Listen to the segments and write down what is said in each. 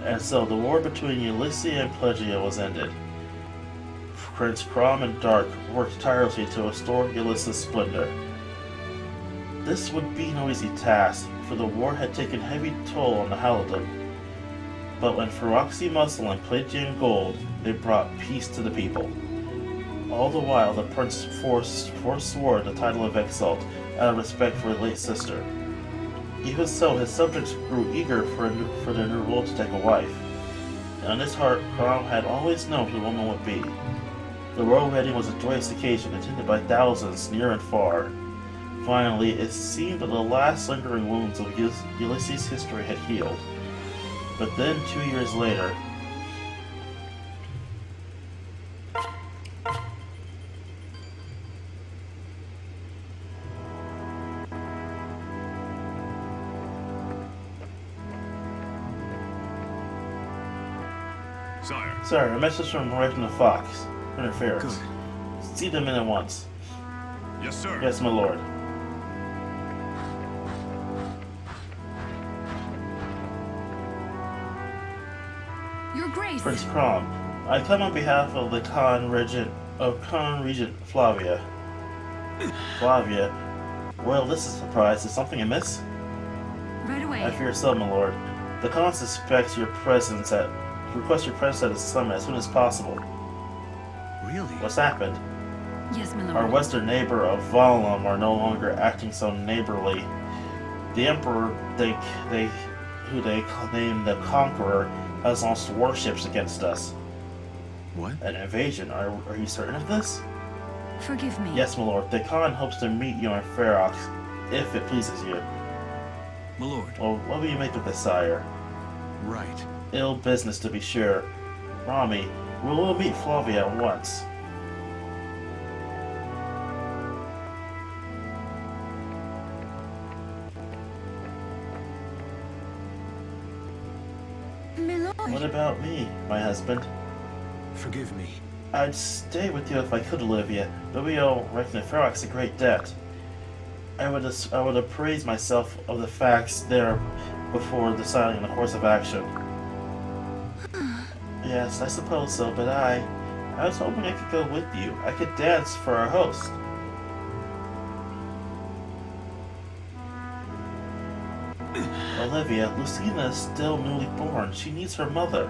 And so the war between Ulysses and Pelagia was ended. Prince Crom and Dark worked tirelessly to restore Ulysses' splendor. This would be no easy task, for the war had taken heavy toll on the Halidom. But when Feroxy Muscle and Pelagian Gold, they brought peace to the people. All the while, the prince forswore the title of Exalt out of respect for his late sister. Even so, his subjects grew eager for their new rule to take a wife. And in his heart, Crom had always known who the woman would be. The royal wedding was a joyous occasion attended by thousands near and far. Finally, it seemed that the last lingering wounds of Ulysses' history had healed. But then, 2 years later, Sire, a message from Horizon the Fox. Interference. Good. See them in at once. Yes, sir. Yes, my lord. Your Grace. Prince Crom, I come on behalf of the Khan Regent Flavia. Flavia? Well, this is a surprise. Is something amiss? Right away. I fear so, my lord. The Khan requests your presence at the summit as soon as possible. Really? What's happened? Yes, my lord. Our western neighbor of Valum are no longer acting so neighborly. The Emperor, who they name the Conqueror, has launched warships against us. What? An invasion? Are you certain of this? Forgive me. Yes, my lord. The Khan hopes to meet you in Ferox, if it pleases you. My lord. Well, what will you make of this, sire? Right. Ill business, to be sure. Rami, we'll meet Flavia at once. My lord. What about me, my husband? Forgive me. I'd stay with you if I could, Olivia, but we owe Reckon Ferox a great debt. I would appraise myself of the facts there before deciding the course of action. Yes, I suppose so, but I was hoping I could go with you. I could dance for our host. Olivia, Lucina is still newly born. She needs her mother.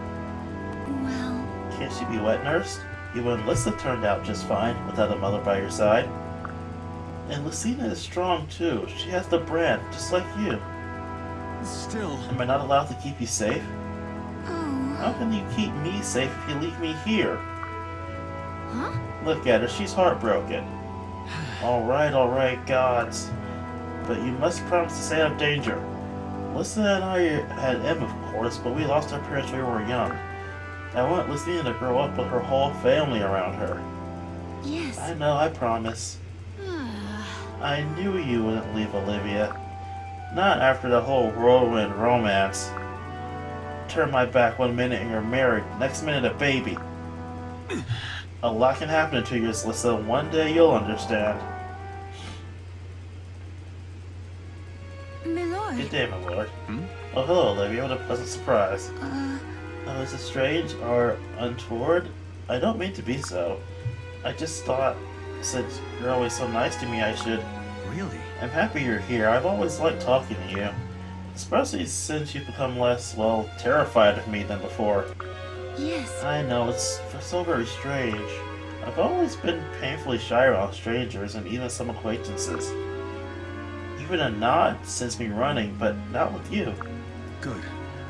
Well... Can't she be wet nursed? Even Lissa turned out just fine without a mother by your side. And Lucina is strong too. She has the brand, just like you. Still... Am I not allowed to keep you safe? Oh... How can you keep me safe if you leave me here? Huh? Look at her, she's heartbroken. Alright, gods. But you must promise to stay out of danger. Lissa and I had Em, of course, but we lost our parents when we were young. I want Lucina to grow up with her whole family around her. Yes. I know, I promise. I knew you wouldn't leave Olivia. Not after the whole whirlwind romance. Turn my back 1 minute and you're married, next minute a baby. A lot can happen in 2 years, Lissa. One day you'll understand. My lord. Good day, my lord. Hmm? Oh, hello, Olivia. What a pleasant surprise. Oh, is it strange or untoward? I don't mean to be so. I just thought, since you're always so nice to me, I should... Really? I'm happy you're here. I've always liked talking to you. Especially since you've become less, well, terrified of me than before. Yes. I know, it's so very strange. I've always been painfully shy around strangers and even some acquaintances. Even a nod sends me running, but not with you. Good.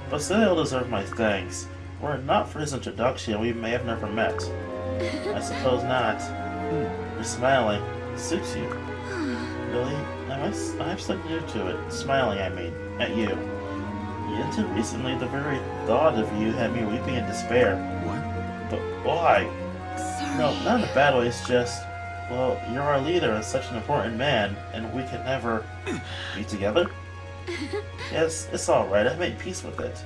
But still he'll deserve my thanks. Were it not for his introduction, we may have never met. I suppose not. You're smiling. It suits you. Really? I'm so new to it. Smiling, I mean. At you. Until recently, the very thought of you had me weeping in despair. What? But why? Sorry. No, not in a bad way, it's just... Well, you're our leader and such an important man, and we could never... be together? Yes, it's alright, I've made peace with it.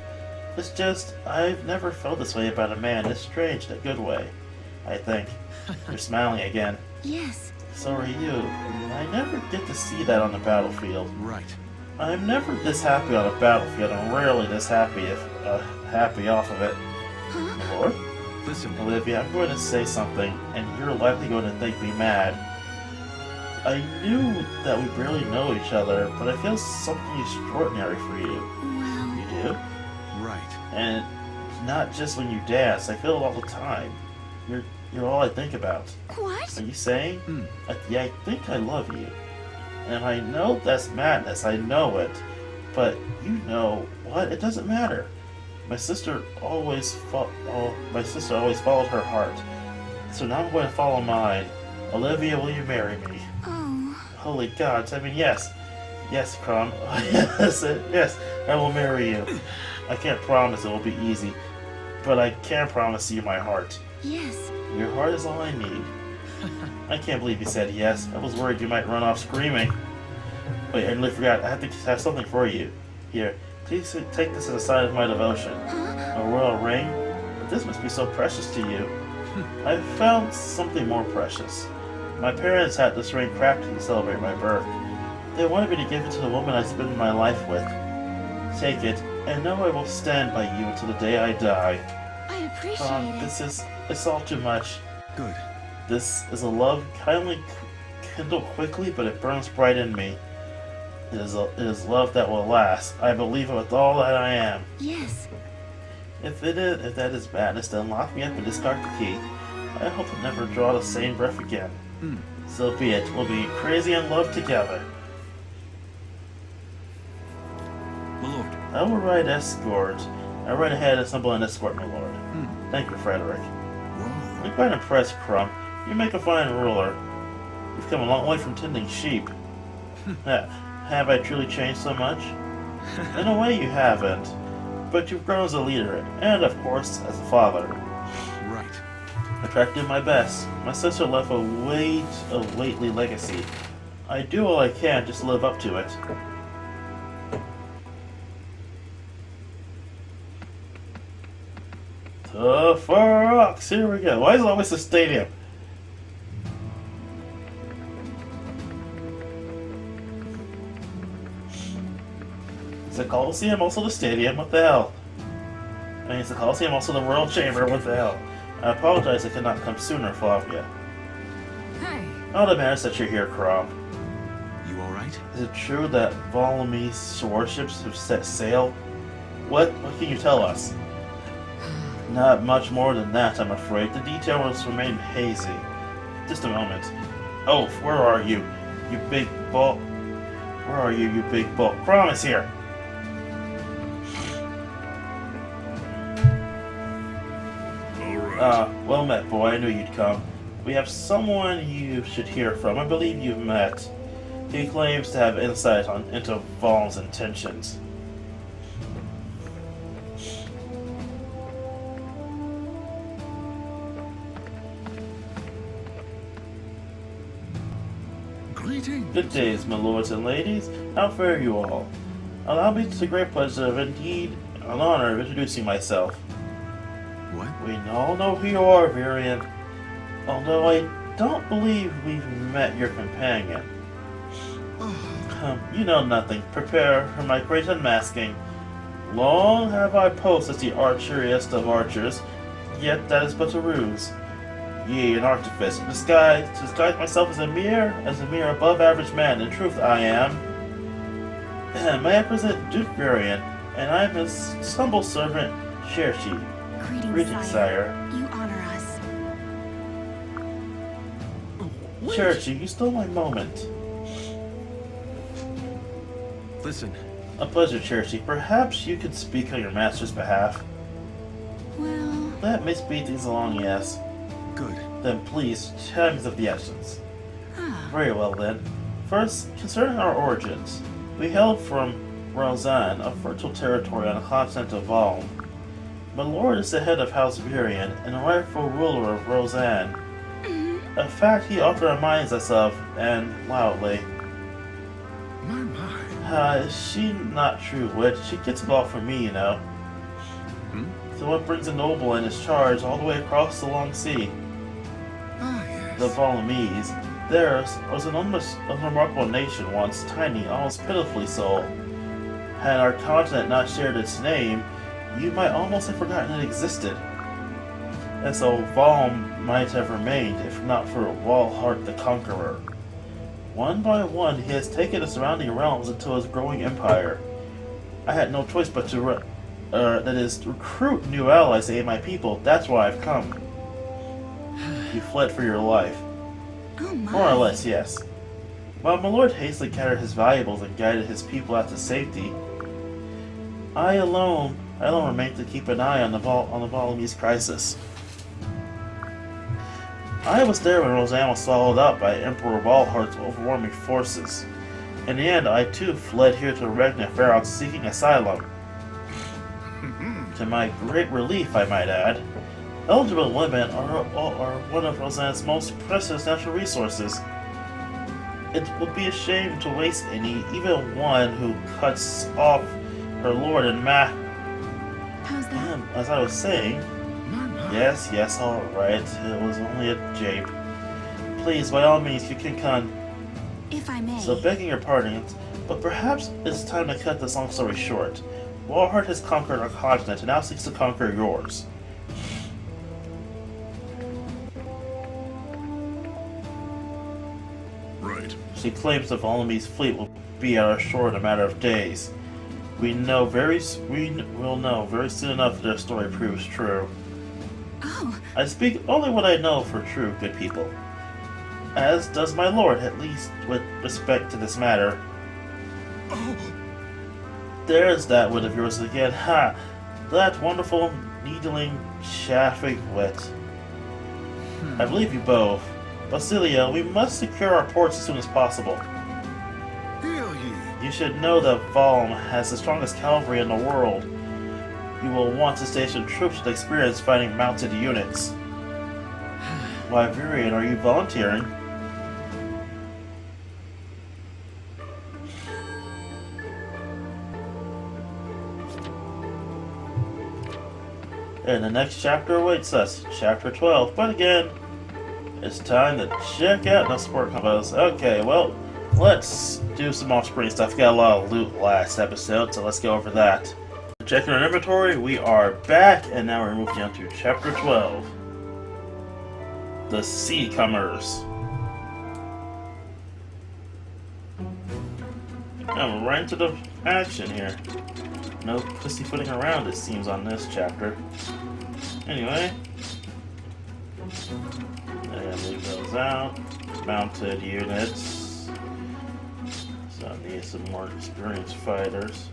It's just, I've never felt this way about a man. It's strange in a good way, I think. You're smiling again. Yes. So are you. I never get to see that on the battlefield. Right. I'm never this happy on a battlefield. I'm rarely this happy if happy off of it. Huh? My lord? Listen, Olivia, I'm going to say something, and you're likely going to think me mad. I knew that we barely know each other, but I feel something extraordinary for you. Well, You do? right. And not just when you dance, I feel it all the time. You're all I think about. what? Are you saying? Hmm. Yeah, I think I love you. And I know that's madness, I know it. But you know what? It doesn't matter. My sister always followed her heart. So now I'm going to follow mine. Olivia, will you marry me? Oh, Holy gods, I mean, yes. Yes, Crom. Yes, I will marry you. I can't promise it will be easy, but I can promise you my heart. yes. Your heart is all I need. I can't believe you said yes. I was worried you might run off screaming. Wait, I nearly forgot. I have to have something for you. Here, please take this as a sign of my devotion. Huh? A royal ring? This must be so precious to you. I found something more precious. My parents had this ring crafted to celebrate my birth. They wanted me to give it to the woman I spend my life with. Take it, and know I will stand by you until the day I die. I appreciate it. It's all too much. Good. This is a love kindly kindle quickly, but it burns bright in me. It is love that will last. I believe it with all that I am. Yes. If that is madness, then lock me up and discard the key. I hope to never draw the same breath again. Hmm. So be it. We'll be crazy in love together. My lord. I will ride escort. I ride ahead and assemble an escort, my lord. Hmm. Thank you, Frederick. Whoa. I'm quite impressed, Crumb. You make a fine ruler. You've come a long way from tending sheep. Have I truly changed so much? In a way, you haven't. But you've grown as a leader, and of course, as a father. Right. I tried to do my best. My sister left a weighty legacy. I do all I can just to live up to it. The Fox! Here we go. Why is it always the stadium? Is the Coliseum also the stadium? What the hell? I mean, is the Coliseum also the Royal Chamber? What the hell? I apologize I could not come sooner, Flavia. Hey. Not a matter that you're here, Crop. You alright? Is it true that Volumy's warships have set sail? What can you tell us? Not much more than that, I'm afraid. The details remain hazy. Just a moment. Oh, where are you? You big bulk. Where are you, you big bulk? Crom is here! Well met, boy. I knew you'd come. We have someone you should hear from. I believe you've met. He claims to have insight into Vol's intentions. Greetings. Good days, my lords and ladies. How fare you all? Allow me the great pleasure of indeed an honor of introducing myself. What? We all know who you are, Varian. Although I don't believe we've met your companion. You know nothing. Prepare for my great unmasking. Long have I posed as the archeriest of archers, yet that is but a ruse. Yea, an artifice, to disguise myself as a mere above average man. In truth, I am. May I present Duke Varian, and I am his humble servant, Cherchi. Greetings, sire. You honor us. Cherchi, you stole my moment. Listen. A pleasure, Cherchi. Perhaps you could speak on your master's behalf. Well, That may speed things along, yes. Good. Then please, time is of the essence. ah, Very well then. First, concerning our origins. We hail from Roseanne, a fertile territory on the continent of Vol. My lord is the head of House Varian and the rightful ruler of Roseanne. A fact he often reminds us of, and loudly. My. Is she not true wit? She gets it all from me, you know. Hmm? So what brings a noble and his charge all the way across the long sea? Ah, yes. The Volumese. Theirs was an almost unremarkable nation once, tiny, almost pitifully so. Had our continent not shared its name, You might almost have forgotten it existed. And so Valm might have remained if not for Walhart the Conqueror. One by one, he has taken the surrounding realms into his growing empire. I had no choice but to recruit new allies to aid my people. That's why I've come. You fled for your life. Oh my. More or less, yes. While my lord hastily gathered his valuables and guided his people out to safety, I alone remained to keep an eye on the Volumese crisis. I was there when Roseanne was swallowed up by Emperor Walhart's overwhelming forces. In the end, I too fled here to Regna Ferox seeking asylum. To my great relief, I might add, eligible women are one of Roseanne's most precious natural resources. It would be a shame to waste any, even one who cuts off her lord and How's that? as I was saying, My. yes, alright, it was only a jape. Please, by all means, you can come. If I may. So begging your pardon, but perhaps it's time to cut this long story short. Walhart has conquered our continent and now seeks to conquer yours. Right. She claims the Volumese fleet will be at our shore in a matter of days. We will know very soon enough if their story proves true. Oh, I speak only what I know for true, good people. As does my lord, at least with respect to this matter. Oh, There's that wit of yours again, ha! That wonderful, needling, chaffing wit. I believe you both. Basilia, we must secure our ports as soon as possible. heal ye. You should know that Valm has the strongest cavalry in the world. You will want to station troops with experience fighting mounted units. Why, Virian, are you volunteering? And the next chapter awaits us, chapter 12. But again, it's time to check out the sport combos. Okay, well, let's do some off-screen stuff. Got a lot of loot last episode, so let's go over that. Checking our inventory, we are back, and now we're moving on to chapter 12. The Seacomers. Now we're right into the action here. No pussyfooting around, it seems, on this chapter. Anyway. And leave those out. Mounted units. So I need some more experienced fighters.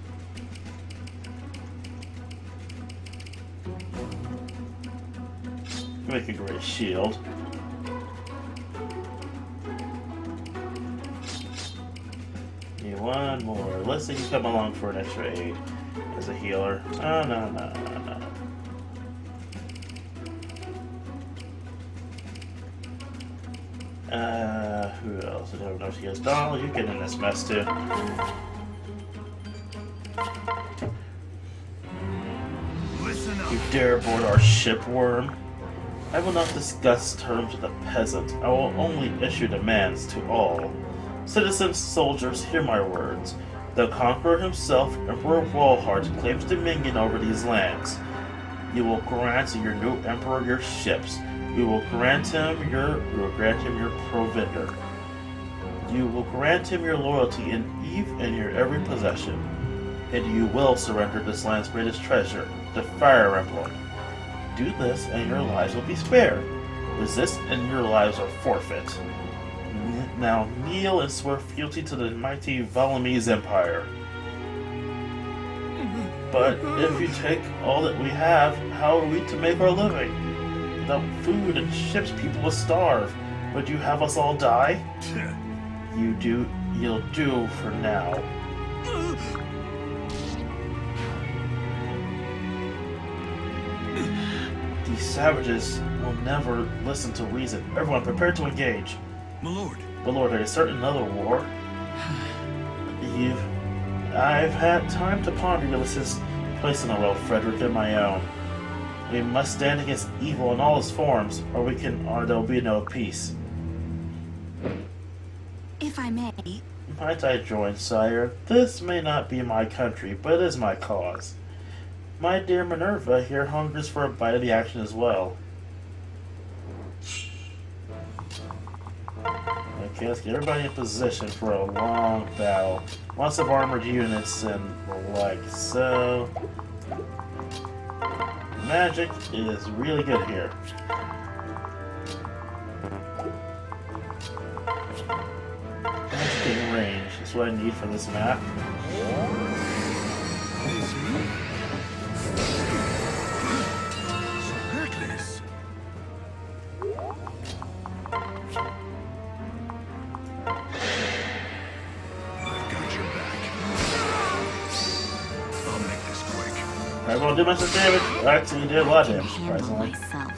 Make a great shield. Need one more. Let's say you come along for an extra aid as a healer. Oh, no. Who else? I don't know if he has Donald. You get in this mess too. Listen up. You dare board our ship, worm? I will not discuss terms with a peasant. I will only issue demands to all. Citizens, soldiers, hear my words. The conqueror himself, Emperor Walhart, claims dominion over these lands. You will grant your new emperor your ships. You will grant him your provender. You will grant him your loyalty in your every possession. And you will surrender this land's greatest treasure, the Fire Emblem. Do this and your lives will be spared. Resist and your lives are forfeit. Now kneel and swear fealty to the mighty Volumese Empire. But if you take all that we have, how are we to make our living? Without food and ships, people will starve. Would you have us all die? You'll do for now. These savages will never listen to reason. Everyone, prepare to engage. My lord. But Lord, are you certain another war? I've had time to ponder Ulysses' place in the world, Frederick, and my own. We must stand against evil in all its forms, or there'll be no peace. if I may. Might I join, sire? This may not be my country, but it is my cause. My dear Minerva, here hungers for a bite of the action as well. Okay, let's get everybody in position for a long battle. Lots of armored units and the like, so... Magic is really good here. Magic in range is what I need for this map. Reckless. I've got your back. I'll make this quick. I won't do much damage. Actually, you did a lot of damage, Handle surprisingly. myself.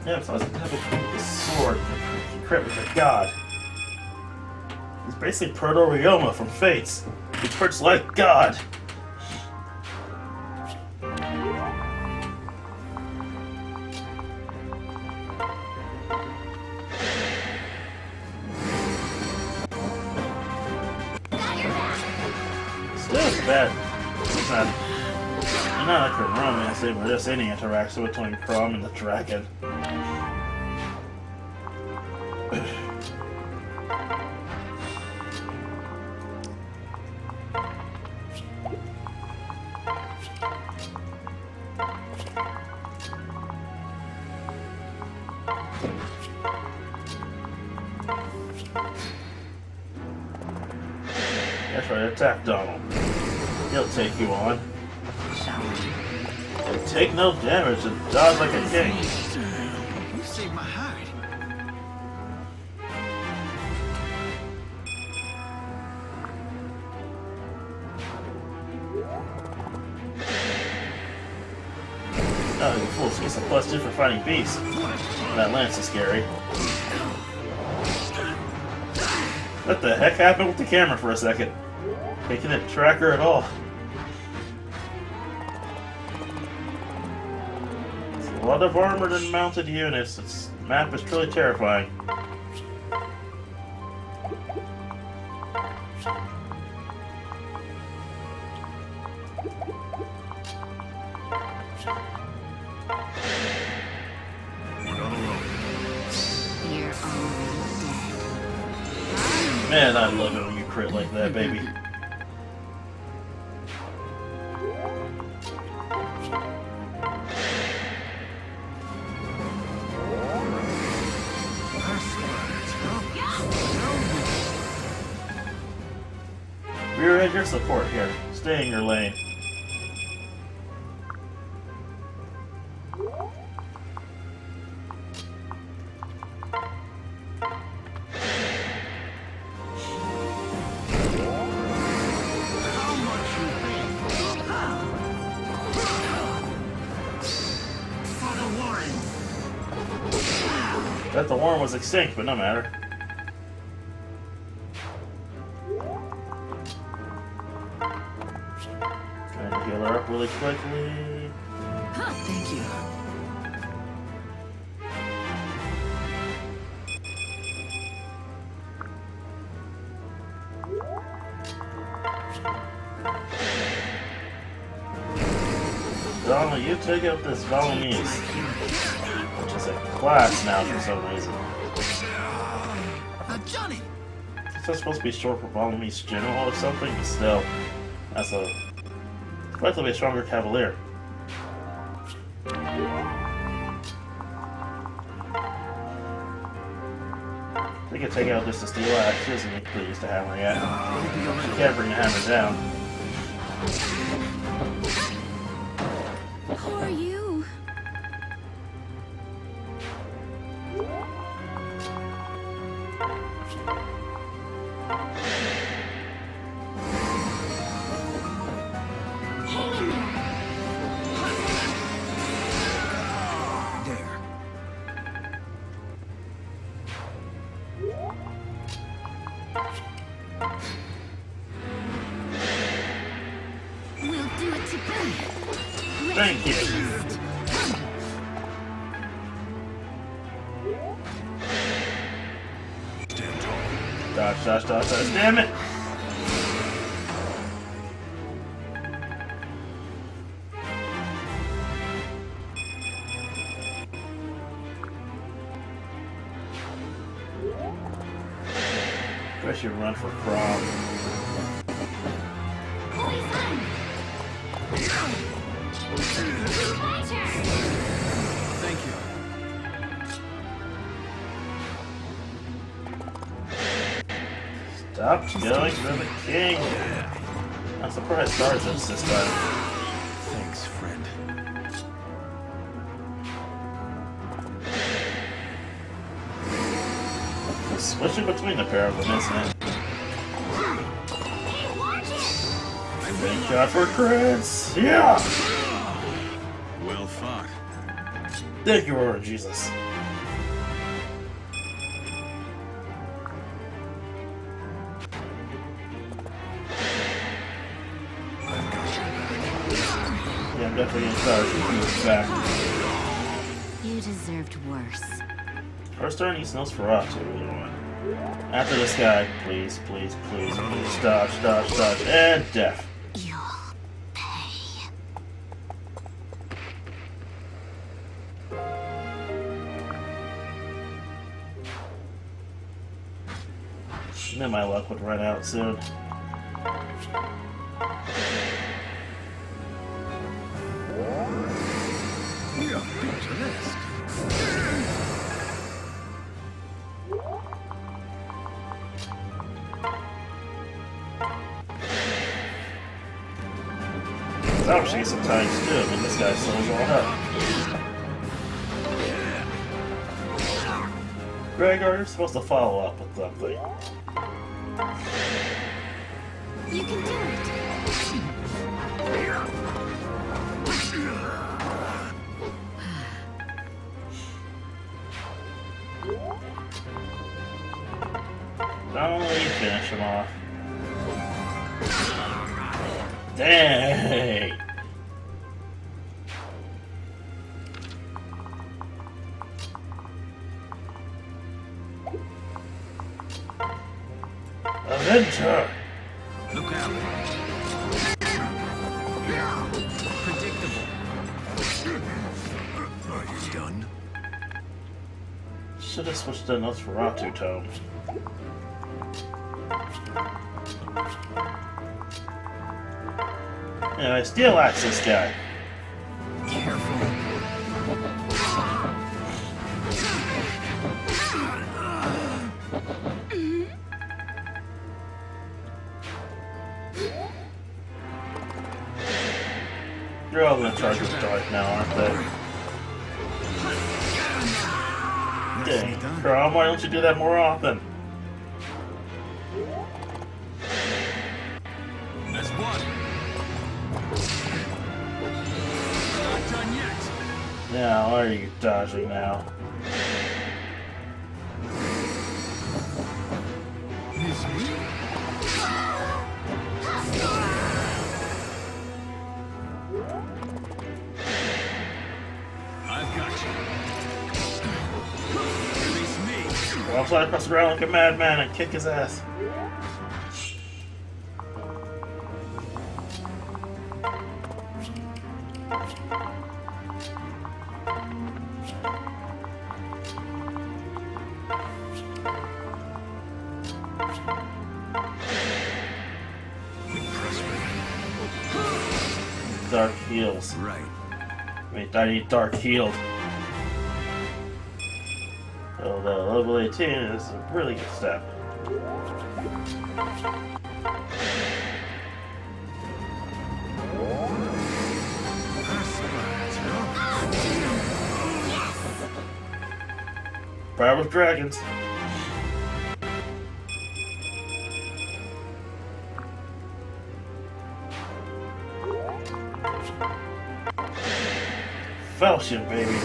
Yeah, so I was gonna have a sword. Crit with a god. He's basically Proto-Ryoma from Fates. He crits like God. Still, it's bad. It's not like a romance, they were just any interaction between Crom and the dragon. That's right, attack Donald. He'll take you on. And take no damage and dodge like a king. You saved my hide. Oh, you fools, gets a +2 for fighting beasts. That lance is scary. What the heck happened with the camera for a second? Making it track her at all. It's a lot of armored and mounted units. This map is truly terrifying. You're already dead. Man, I love it when you crit like that, baby. Rear edge your support here. Stay in your lane. That the worm was extinct, but no matter. Trying to heal her up really quickly. Thank you. Donald, you take out this Balinese, which is a class now for some reason. Johnny. Is that supposed to be short for Balinese General or something? But still, that's a likely a stronger Cavalier. They could take out just a steel axe. She doesn't need to use the hammer yet. She can't bring the hammer down. Who are you? There. We'll do it together. Thank you. Stand tall. Dodge, dodge, dodge, dodge. Damn it! I should run for Crom. Thank you. Stop going for the king! I'm surprised Stars this time. Thanks, friend. Switching between the pair of them, isn't it? Thank God for crits! Yeah! Well fought. Thank you, Lord Jesus. Yeah, I'm definitely gonna start moving back. You deserved worse. First turn, he smells Ferratu. You know what? After this guy, please, please, please, please, dodge, dodge, dodge, and death. You'll pay. Then my luck would run out soon. We are picturesque. That'll see sometimes too. I mean, this guy sells all up. Gregor, you're supposed to follow up with something. You can do it. Not only finish him off. Dang! Avenger! Look out. Predictable. Are you done? Should have switched to Nosferatu tone. Anyway, Steel Axe this guy. Careful. You're all gonna charge with Dark now, aren't they? Dang, Crom, why don't you do that more often? That's one. Not done yet. Now, why are you dodging now? Miss me? I've got you. Release me. I'll fly across the ground like a madman and kick his ass. Dark heals. Right. Wait, I need Dark healed. Although level 18 is a really good step. Fire with dragons. Fellowship, baby.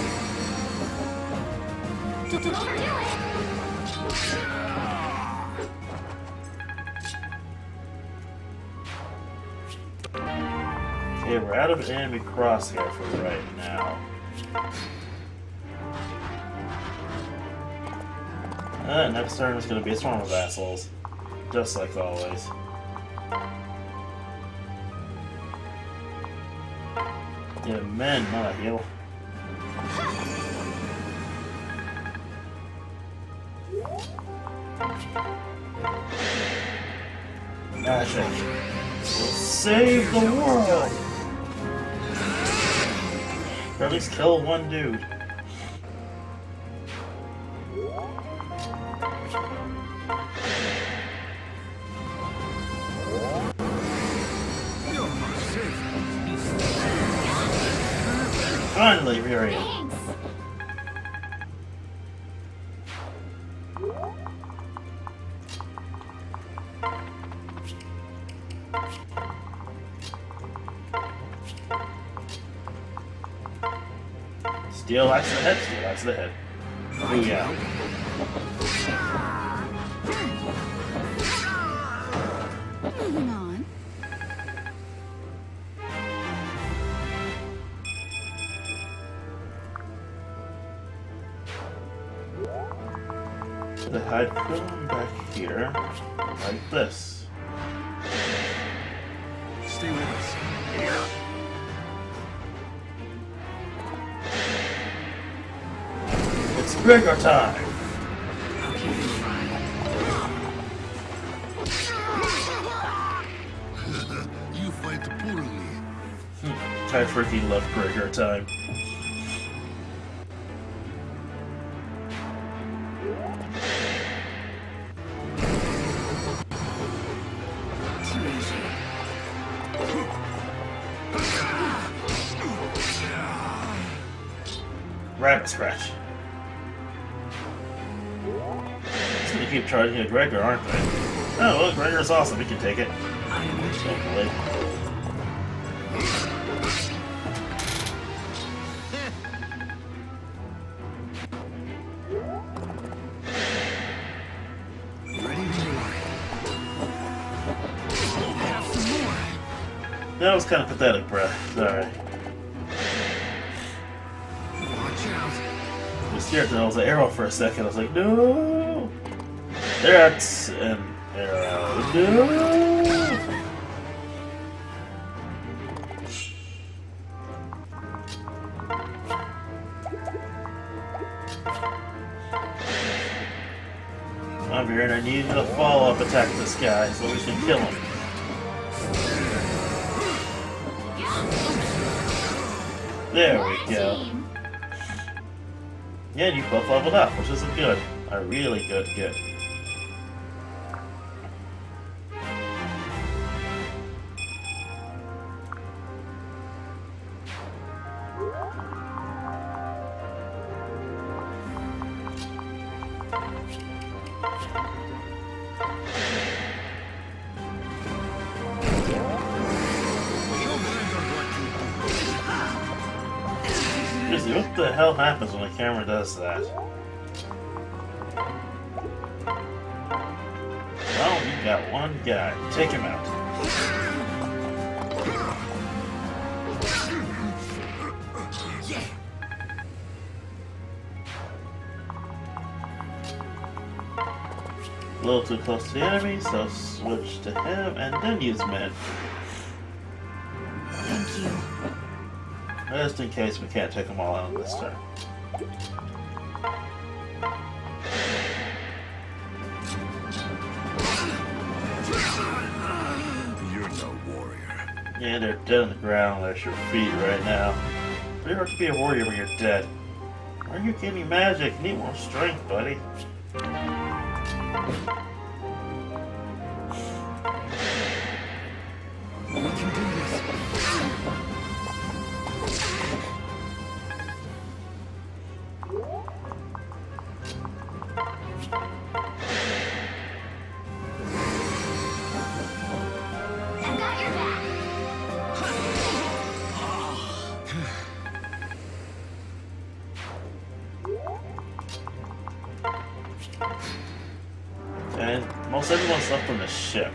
Okay, we're out of enemy crosshair for right now. Next turn is going to be a swarm of vassals. Just like always. Yeah, men, not a heal. magic will save the world! Or at least kill one dude. Finally, Miriam. Thanks. Steel axe to the head, steel axe to the head. Oh yeah. Moving on. The head come back here, like this. Stay with us. It's Gregor time! You fight poorly. I freaking love Gregor time. Too easy. Rabbit scratch. Just gonna keep charging at Gregor, aren't they? Oh, well, Gregor's awesome. We can take it. Hopefully. Ready when you are. Have some more. That was kind of pathetic, bruh. Sorry. Watch out. I was scared that I was an arrow for a second. I was like, no! That's an arrow. No! I'm here and I need you to follow-up attack this guy so we can kill him. There we go. Team. Yeah, you both leveled up, which is good. A really good. Seriously, what the hell happens when the camera does that? Well, you got one guy. Take him out. A little too close to the enemy, so switch to him and then use men. Thank you. Just in case we can't take them all out this turn. You're no warrior. Yeah, they're dead on the ground at your feet right now. Pretty hard to be a warrior when you're dead. Why are you getting magic? You need more strength, buddy. We can do this. I've got your back. And most everyone's left on the ship.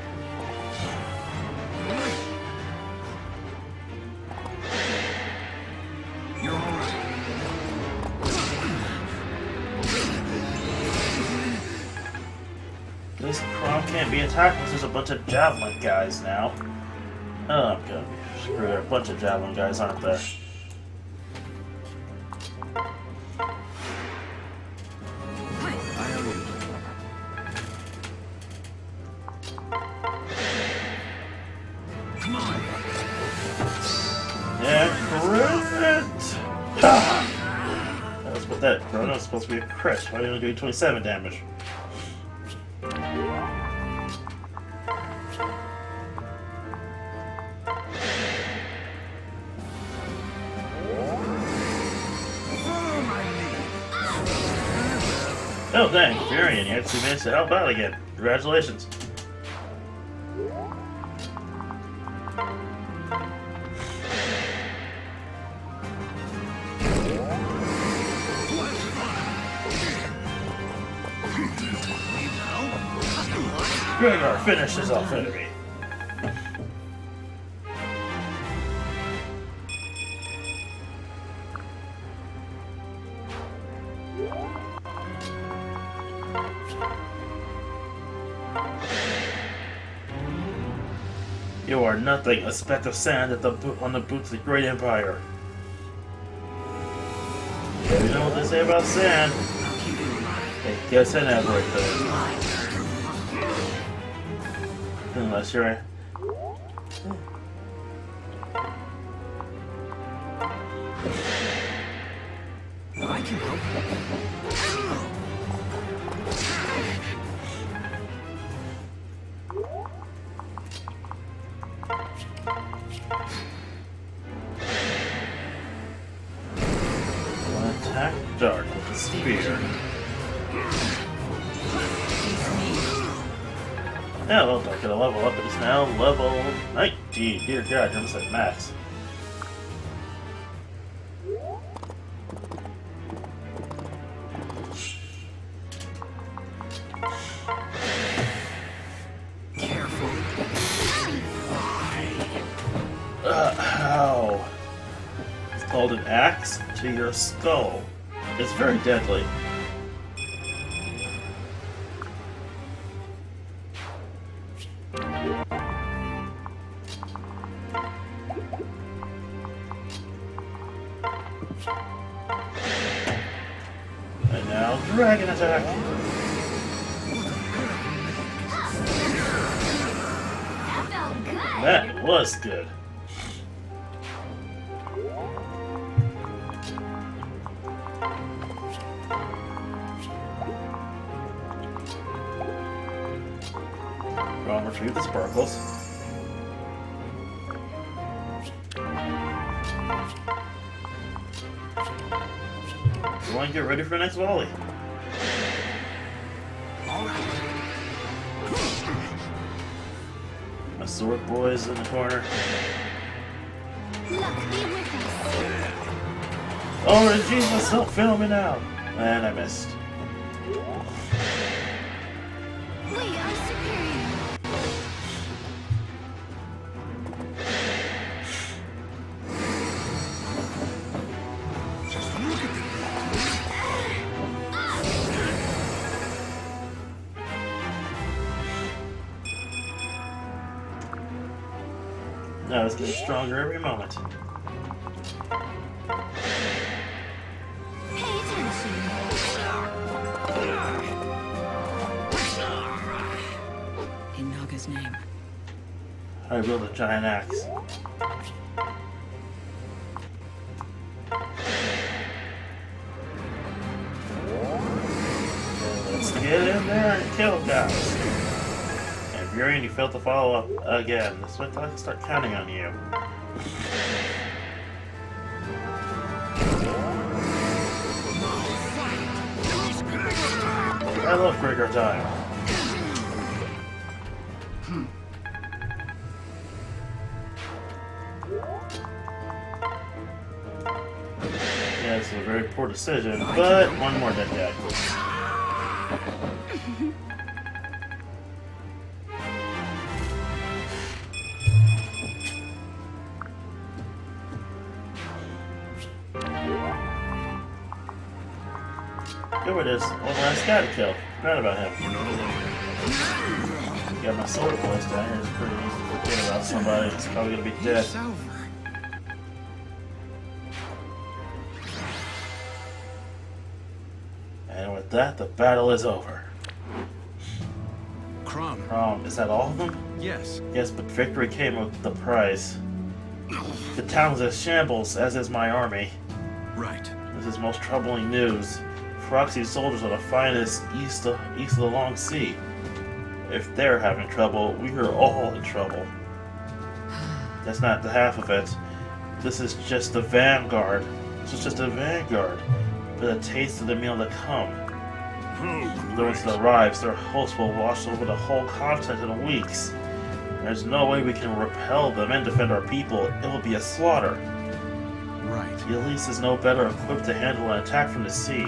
You're all right. This Crom can't be attacked because there's a bunch of javelin guys now. Oh, I'm gonna be screwed. There are a bunch of javelin guys, aren't there? That was pathetic, bro. That was supposed to be a crit. Why are you only doing 27 damage? Oh dang, Varian, you actually managed to help out again. Congratulations. Gregor finishes off enemy. You are nothing, a speck of sand on the boots of the great empire. You know what they say about sand? It gets in everything. Unless you're... I can help. Attack Dark with the spear. Yeah, well, Dark got a level up, but it's now level 19. Dear God, you're almost at max. Careful. Ow. It's called an axe to your skull. It's very deadly. And now, dragon attack. That felt good. That was good. Go on, retrieve the sparkles. You want to get ready for the next volley. All right. My sword boy's in the corner. Luck be with us. Oh, Jesus, don't fail me now. And I missed. We are superior. Just look at the Now it's getting stronger every moment. Pay attention. In Naga's name. I wield a giant axe. Let's get in there and kill guys. And Varian, you failed to follow up again. This way I can start counting on you. I love Gregor time. Yeah, it's a very poor decision, but one more dead guy. Here it is, one last guy to kill. Forgot about him. We're not alone. Got my sword boys down here. It's pretty easy to forget about somebody. It's probably gonna be dead. It's over. And with that, the battle is over. Crumb. Is that all of them? Yes. Yes, but victory came with the prize. The town's in shambles, as is my army. Right. This is most troubling news. Proxy soldiers are the finest east of the Long Sea. If they're having trouble, we are all in trouble. That's not the half of it. This is just the vanguard. This is just a vanguard. But a taste of the meal to come. Once it arrives, their hosts will wash over the whole continent in weeks. There's no way we can repel them and defend our people. It will be a slaughter. Right. Elise is no better equipped to handle an attack from the sea.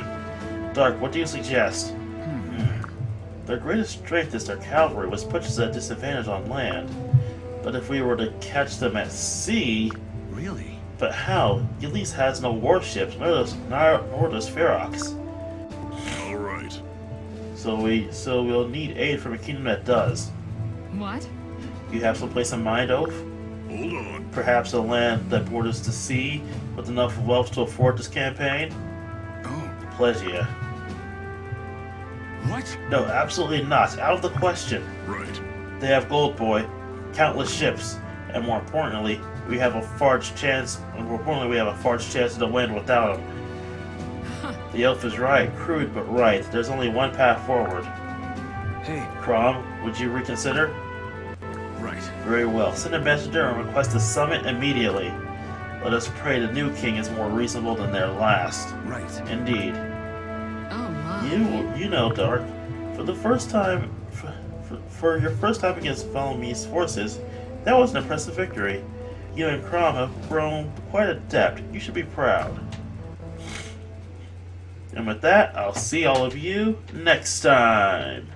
Dark, what do you suggest? Their greatest strength is their cavalry, which puts us at a disadvantage on land. But if we were to catch them at sea... Really? But how? Elise has no warships, nor does Ferox. Alright. So we'll need aid from a kingdom that does. What? You have someplace in mind, Oaf? Hold on. Perhaps a land that borders the sea, with enough wealth to afford this campaign? Oh. Plesia. What? No, absolutely not. Out of the question. Right. They have gold, boy. Countless ships. And more importantly, we have a far chance of the win without them. The elf is right. Crude, but right. There's only one path forward. Hey. Crom, would you reconsider? Right. Very well. Send a messenger and request a summit immediately. Let us pray the new king is more reasonable than their last. Right. Indeed. Oh my. You know, Dark. For the first time, for your first time against Valmy's forces, that was an impressive victory. You and Crom have grown quite adept. You should be proud. And with that, I'll see all of you next time.